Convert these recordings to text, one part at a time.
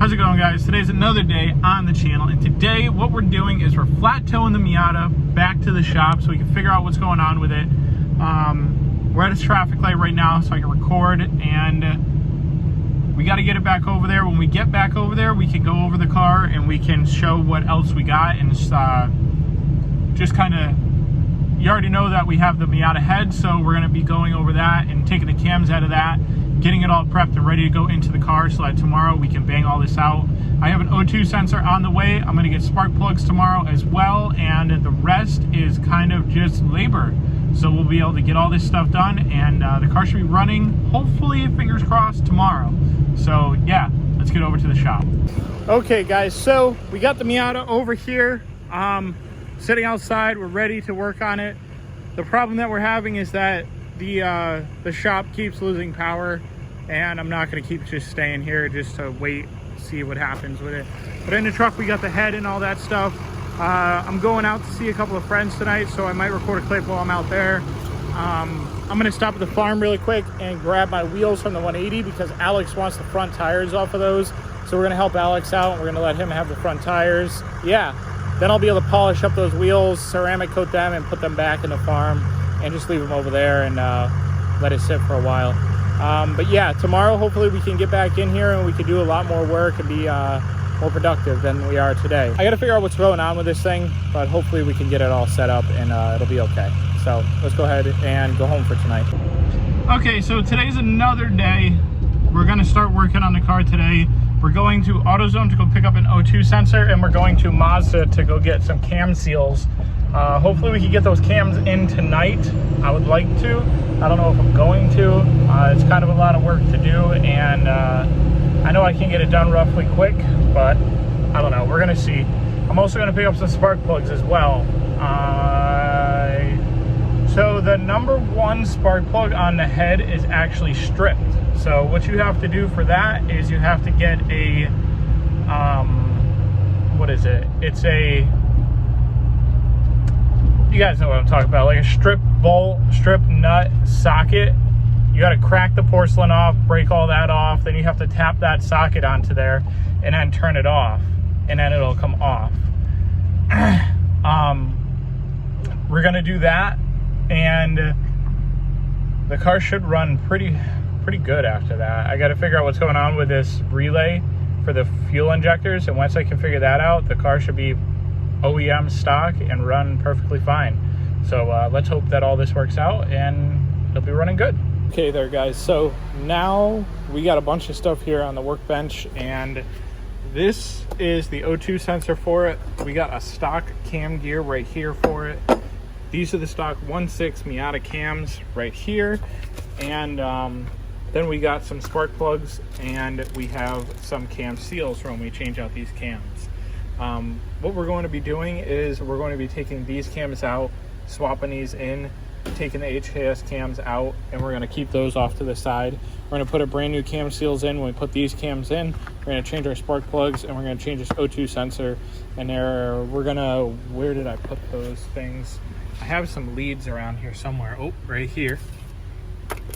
How's it going, guys? Today's another day on the channel, and today what we're doing is we're flat towing the Miata back to the shop so we can figure out what's going on with it. We're at a traffic light right now so I can record, and we got to get it back over there. When we get back over there, we can go over the car and we can show what else we got, and just kind of, you already know that we have the Miata head, so we're going to be going over that and taking the cams out of that, getting it all prepped and ready to go into the car so that tomorrow we can bang all this out. I have an O2 sensor on the way. I'm going to get spark plugs tomorrow as well, and the rest is kind of just labor. So we'll be able to get all this stuff done, and the car should be running, hopefully, fingers crossed, tomorrow. So yeah, let's get over to the shop. Okay guys, so we got the Miata over here, sitting outside. We're ready to work on it. The problem that we're having is that the shop keeps losing power, and I'm not going to keep just staying here just to wait, see what happens with it. But in the truck we got the head and all that stuff. I'm going out to see a couple of friends tonight, so I might record a clip while I'm out there. I'm going to stop at the farm really quick and grab my wheels from the 180 because Alex wants the front tires off of those. So we're going to help Alex out, and we're going to let him have the front tires. Yeah, then I'll be able to polish up those wheels, ceramic coat them, and put them back in the farm, and just leave them over there and let it sit for a while. But yeah, tomorrow hopefully we can get back in here and we can do a lot more work and be more productive than we are today. I got to figure out what's going on with this thing, but hopefully we can get it all set up and it'll be okay. So let's go ahead and go home for tonight. Okay, so today's another day. We're going to start working on the car today. We're going to AutoZone to go pick up an O2 sensor, and we're going to Mazda to go get some cam seals. Hopefully we can get those cams in tonight. I would like to. I don't know if I'm going to. It's kind of a lot of work to do, and I know I can get it done roughly quick, but I don't know. We're going to see. I'm also going to pick up some spark plugs as well. So the number one spark plug on the head is actually stripped. So what you have to do for that is you have to get a, what is it? It's a, you guys know what I'm talking about, like a strip bolt, strip nut socket. You got to crack the porcelain off, break all that off, then you have to tap that socket onto there and then turn it off, and then it'll come off. We're going to do that, and the car should run pretty good after that. I got to figure out what's going on with this relay for the fuel injectors, and once I can figure that out, the car should be OEM stock and run perfectly fine. So let's hope that all this works out and it'll be running good. Okay there, guys, so now we got a bunch of stuff here on the workbench, and this is the O2 sensor for it. We got a stock cam gear right here for it. These are the stock 1.6 Miata cams right here, and then we got some spark plugs, and we have some cam seals for when we change out these cams. What we're going to be doing is we're going to be taking these cams out, swapping these in, taking the HKS cams out, and we're going to keep those off to the side. We're going to put a brand new cam seals in. When we put these cams in, we're going to change our spark plugs, and we're going to change this O2 sensor. And there, we're going to, where did I put those things? I have some leads around here somewhere. Oh, right here.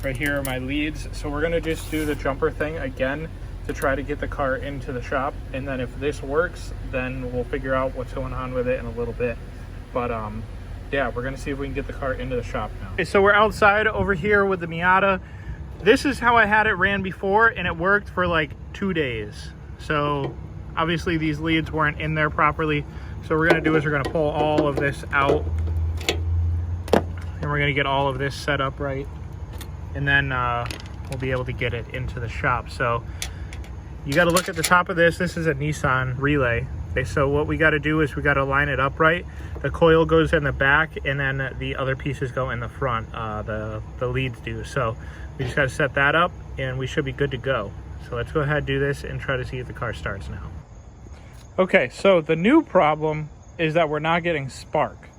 Right here are my leads. So we're going to just do the jumper thing again to try to get the car into the shop, and then if this works, then we'll figure out what's going on with it in a little bit. But yeah, we're gonna see if we can get the car into the shop now. Okay, so we're outside over here with the Miata. This is how I had it ran before, and it worked for like 2 days. So obviously these leads weren't in there properly. So what we're gonna do is we're gonna pull all of this out, and we're gonna get all of this set up right, and then we'll be able to get it into the shop. So you got to look at the top of this. This is a Nissan relay. Okay, so what we got to do is we got to line it up right. The coil goes in the back, and then the other pieces go in the front. The leads do. So we just got to set that up, and we should be good to go. So let's go ahead and do this and try to see if the car starts now. Okay, so the new problem is that we're not getting spark.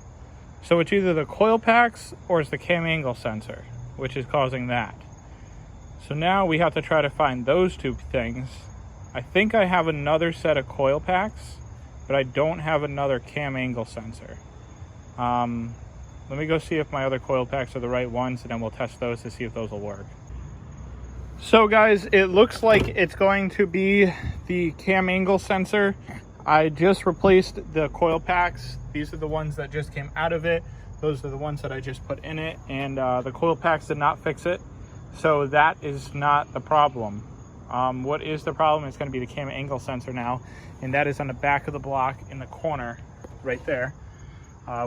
So it's either the coil packs or it's the cam angle sensor, which is causing that. So now we have to try to find those two things. I think I have another set of coil packs, but I don't have another cam angle sensor. Let me go see if my other coil packs are the right ones, and then we'll test those to see if those will work. So guys, it looks like it's going to be the cam angle sensor. I just replaced the coil packs. These are the ones that just came out of it. Those are the ones that I just put in it, and the coil packs did not fix it. So that is not the problem. What is the problem is going to be the cam angle sensor now, and that is on the back of the block in the corner right there.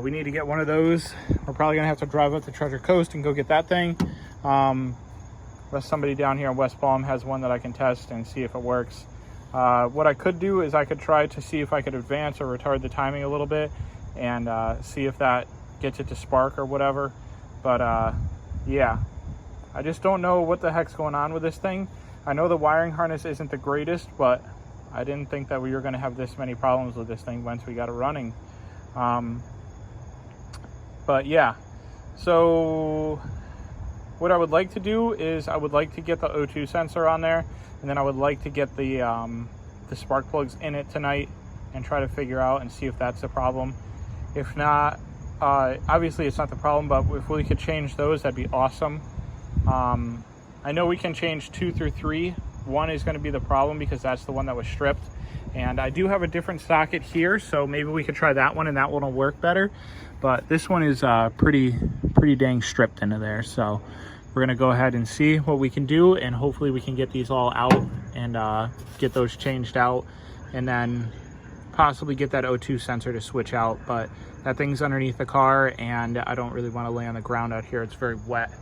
We need to get one of those. We're probably going to have to drive up to Treasure Coast and go get that thing. Unless somebody down here in West Palm has one that I can test and see if it works. What I could do is I could try to see if I could advance or retard the timing a little bit and see if that gets it to spark or whatever. But yeah, I just don't know what the heck's going on with this thing. I know the wiring harness isn't the greatest, but I didn't think that we were going to have this many problems with this thing once we got it running. But yeah, so what I would like to do is I would like to get the O2 sensor on there, and then I would like to get the spark plugs in it tonight and try to figure out and see if that's the problem. If not, obviously it's not the problem, but if we could change those, that'd be awesome. I know we can change 2 through 3. 1 is going to be the problem because that's the one that was stripped, and I do have a different socket here, so maybe we could try that one and that one will work better. But this one is pretty dang stripped into there, so we're gonna go ahead and see what we can do, and hopefully we can get these all out and get those changed out, and then possibly get that O2 sensor to switch out. But that thing's underneath the car, and I don't really want to lay on the ground out here. It's very wet,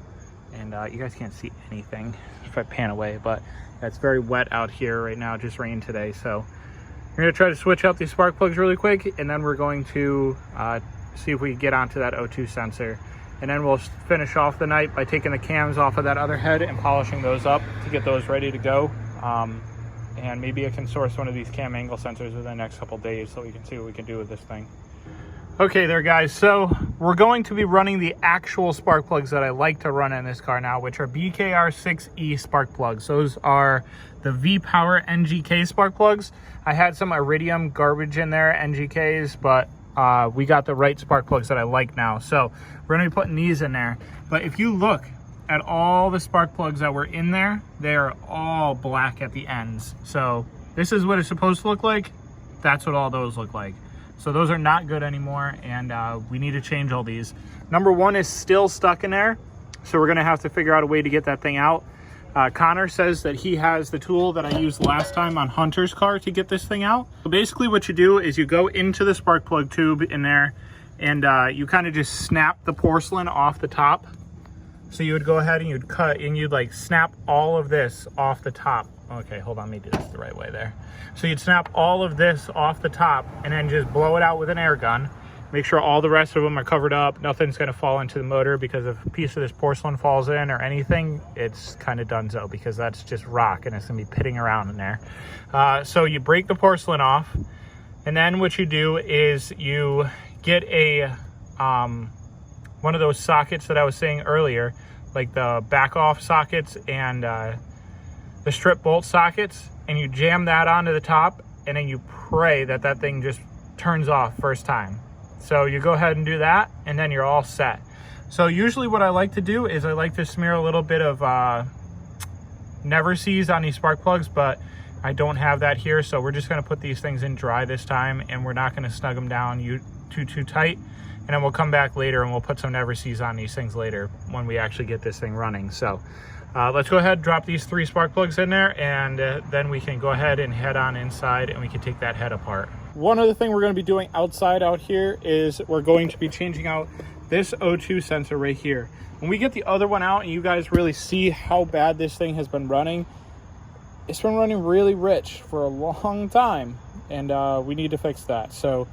and you guys can't see anything if I pan away, but it's very wet out here right now. It just rained today, so we're gonna try to switch out these spark plugs really quick, and then we're going to see if we can get onto that O2 sensor. And then we'll finish off the night by taking the cams off of that other head and polishing those up to get those ready to go. And maybe I can source one of these cam angle sensors within the next couple days so we can see what we can do with this thing. Okay there guys, so we're going to be running the actual spark plugs that I like to run in this car now, which are BKR6E spark plugs. Those are the V-Power NGK spark plugs. I had some Iridium garbage in there, NGKs, but we got the right spark plugs that I like now. So we're gonna be putting these in there. But if you look at all the spark plugs that were in there, they are all black at the ends. So this is what it's supposed to look like. That's what all those look like. So those are not good anymore, and we need to change all these. Number 1 is still stuck in there, so we're gonna have to figure out a way to get that thing out. Connor says that he has the tool that I used last time on Hunter's car to get this thing out. So basically what you do is you go into the spark plug tube in there, and you kind of just snap the porcelain off the top. So you would go ahead and you'd cut and you'd like snap all of this off the top. Okay, hold on, let me do this the right way there. So you'd snap all of this off the top and then just blow it out with an air gun. Make sure all the rest of them are covered up. Nothing's gonna fall into the motor, because if a piece of this porcelain falls in or anything, it's kind of donezo, because that's just rock and it's gonna be pitting around in there. So you break the porcelain off, and then what you do is you get a one of those sockets that I was saying earlier, like the back off sockets and the strip bolt sockets, and you jam that onto the top, and then you pray that that thing just turns off first time. So you go ahead and do that, and then you're all set. So usually what I like to do is I like to smear a little bit of Never Sees on these spark plugs, but I don't have that here, so we're just gonna put these things in dry this time, and we're not gonna snug them down too tight. And then we'll come back later and we'll put some Never Sees on these things later when we actually get this thing running. So let's go ahead, drop these 3 spark plugs in there, and then we can go ahead and head on inside and we can take that head apart. One other thing we're going to be doing outside out here is we're going to be changing out this O2 sensor right here. When we get the other one out and you guys really see how bad this thing has been running, it's been running really rich for a long time, and we need to fix that. So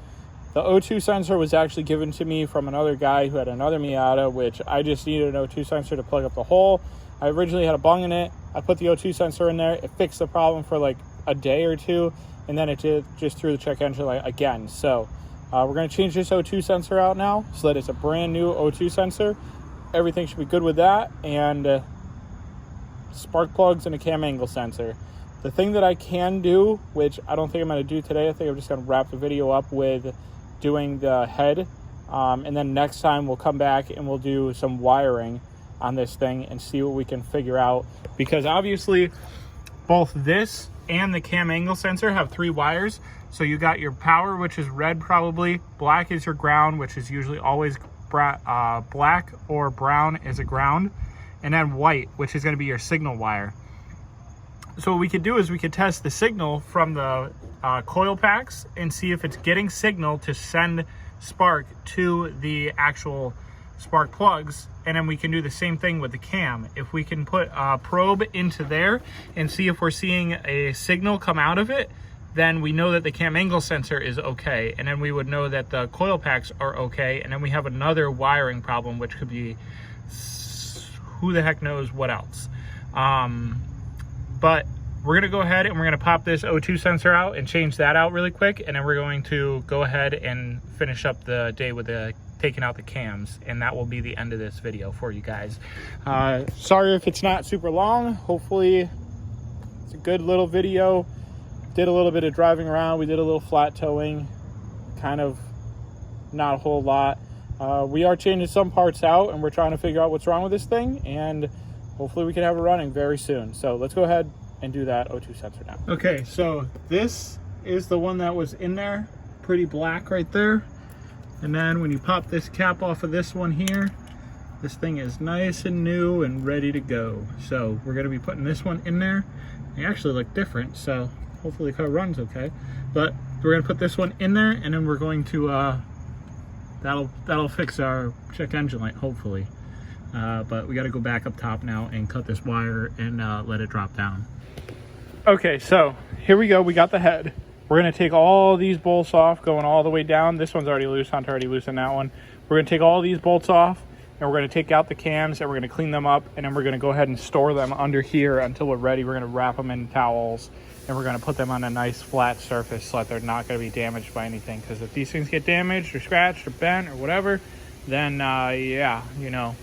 the O2 sensor was actually given to me from another guy who had another Miata, which I just needed an O2 sensor to plug up the hole. I originally had a bung in it. I put the O2 sensor in there. It fixed the problem for like a day or two, and then it just threw the check engine light again. So we're going to change this O2 sensor out now so that it's a brand new O2 sensor. Everything should be good with that, and spark plugs and a cam angle sensor. The thing that I can do, which I don't think I'm going to do today, I think I'm just going to wrap the video up with doing the head, and then next time we'll come back and we'll do some wiring. on this thing and see what we can figure out, because obviously both this and the cam angle sensor have 3 wires. So you got your power, which is red probably, black is your ground, which is usually always black or brown is a ground, and then white, which is going to be your signal wire. So what we could do is we could test the signal from the coil packs and see if it's getting signal to send spark to the actual spark plugs, and then we can do the same thing with the cam. If we can put a probe into there and see if we're seeing a signal come out of it, then we know that the cam angle sensor is okay, and then we would know that the coil packs are okay, and then we have another wiring problem, which could be who the heck knows what else. But we're gonna go ahead and we're gonna pop this O2 sensor out and change that out really quick, and then we're going to go ahead and finish up the day with the taking out the cams, and that will be the end of this video for you guys. Sorry if it's not super long. Hopefully it's a good little video. Did a little bit of driving around. We did a little flat towing, kind of not a whole lot. We are changing some parts out, and we're trying to figure out what's wrong with this thing, and hopefully we can have it running very soon. So let's go ahead and do that O2 sensor now. Okay, so this is the one that was in there, pretty black right there. And then when you pop this cap off of this one here, this thing is nice and new and ready to go. So we're gonna be putting this one in there. They actually look different, so hopefully the car runs okay. But we're gonna put this one in there, and then we're going to, that'll fix our check engine light, hopefully. But we gotta go back up top now and cut this wire and let it drop down. Okay, so here we go, we got the head. We're gonna take all these bolts off, going all the way down. This one's already loose, Hunter already loosened that one. We're gonna take all these bolts off, and we're gonna take out the cams, and we're gonna clean them up, and then we're gonna go ahead and store them under here until we're ready. We're gonna wrap them in towels, and we're gonna put them on a nice flat surface so that they're not gonna be damaged by anything. Because if these things get damaged or scratched or bent or whatever, then yeah, you know,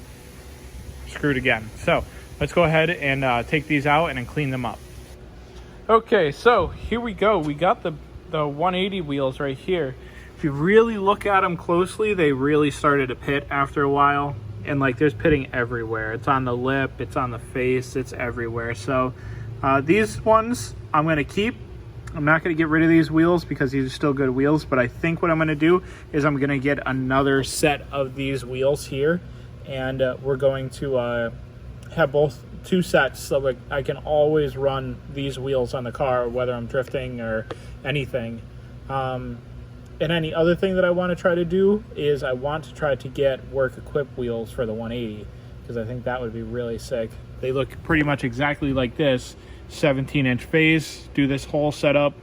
screwed again. So let's go ahead and take these out and then clean them up. Okay, so here we go. We got the 180 wheels right here. If you really look at them closely, they really started to pit after a while, and like there's pitting everywhere. It's on the lip, it's on the face, it's everywhere. So these ones I'm gonna keep. I'm not gonna get rid of these wheels because these are still good wheels, but I think what I'm gonna do is I'm gonna get another set of these wheels here, and we're going to have both 2 sets so that I can always run these wheels on the car, whether I'm drifting or anything. And any other thing that I want to try to do is I want to try to get work equipped wheels for the 180, because I think that would be really sick. They look pretty much exactly like this, 17-inch face, do this whole setup,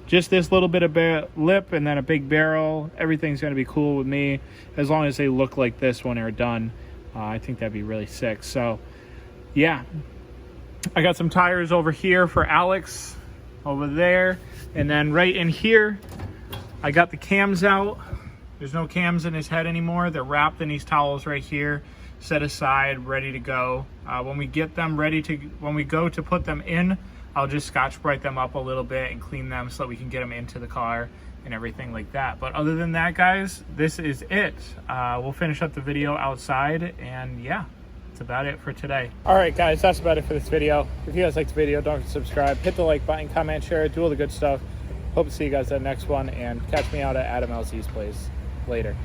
just this little bit of lip and then a big barrel. Everything's going to be cool with me as long as they look like this when they're done. I think that'd be really sick. So yeah, I got some tires over here for Alex over there, and then right in here I got the cams out. There's no cams in his head anymore. They're wrapped in these towels right here, set aside, ready to go. When we get them ready to, when we go to put them in, I'll just Scotch-Brite them up a little bit and clean them so that we can get them into the car and everything like that. But other than that, guys, this is it. We'll finish up the video outside, and yeah, that's about it for today. All right, guys, that's about it for this video. If you guys liked the video, don't forget to subscribe, hit the like button, comment, share, do all the good stuff. Hope to see you guys at the next one, and catch me out at Adam LZ's place later.